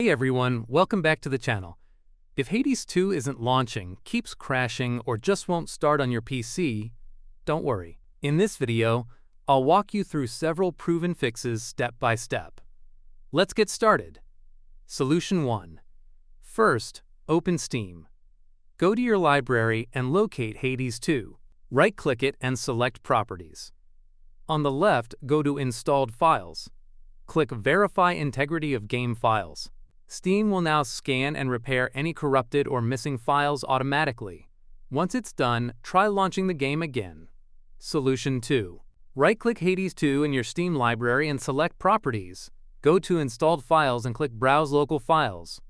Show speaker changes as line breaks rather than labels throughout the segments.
Hey everyone, welcome back to the channel. If Hades 2 isn't launching, keeps crashing, or just won't start on your PC, don't worry. In this video, I'll walk you through several proven fixes step by step. Let's get started. Solution 1. First, open Steam. Go to your library and locate Hades 2. Right-click it and select Properties. On the left, go to Installed Files. Click Verify Integrity of Game Files. Steam will now scan and repair any corrupted or missing files automatically. Once it's done, try launching the game again. Solution 2. Right-click Hades 2 in your Steam library and select Properties. Go to Installed Files and click Browse Local Files.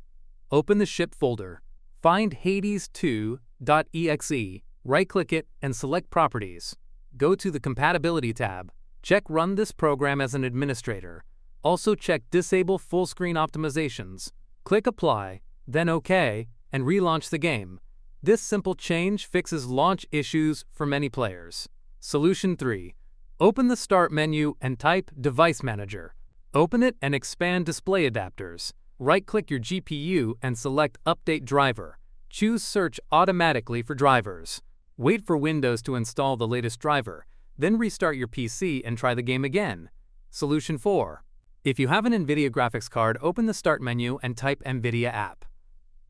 Open the Ship folder. Find Hades2.exe, right-click it, and select Properties. Go to the Compatibility tab. Check Run this program as an administrator. Also check Disable Full Screen Optimizations. Click Apply, then OK, and relaunch the game. This simple change fixes launch issues for many players. Solution 3. Open the Start menu and type Device Manager. Open it and expand Display Adapters. Right-click your GPU and select Update Driver. Choose Search automatically for drivers. Wait for Windows to install the latest driver, then restart your PC and try the game again. Solution 4. If you have an NVIDIA graphics card, open the Start menu and type NVIDIA app.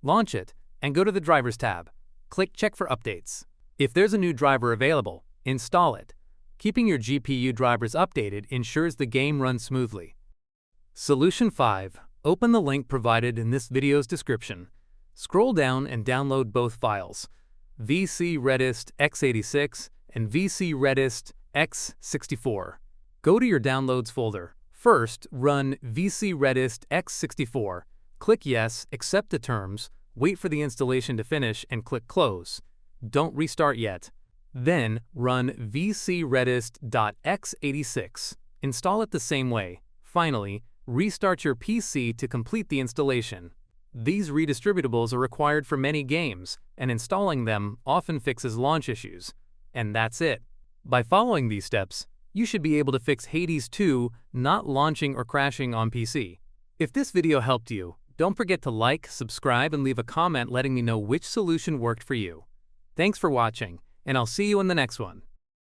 Launch it and go to the Drivers tab. Click Check for updates. If there's a new driver available, install it. Keeping your GPU drivers updated ensures the game runs smoothly. Solution 5. Open the link provided in this video's description. Scroll down and download both files, VC Redist x86 and VC Redist x64. Go to your Downloads folder. First, run VC Redist x64. Click Yes, accept the terms, wait for the installation to finish, and click Close. Don't restart yet. Then, run VC Redist.x86. Install it the same way. Finally, restart your PC to complete the installation. These redistributables are required for many games, and installing them often fixes launch issues. And that's it. By following these steps, you should be able to fix Hades 2 not launching or crashing on PC. If this video helped you, don't forget to like, subscribe, and leave a comment letting me know which solution worked for you. Thanks for watching, and I'll see you in the next one.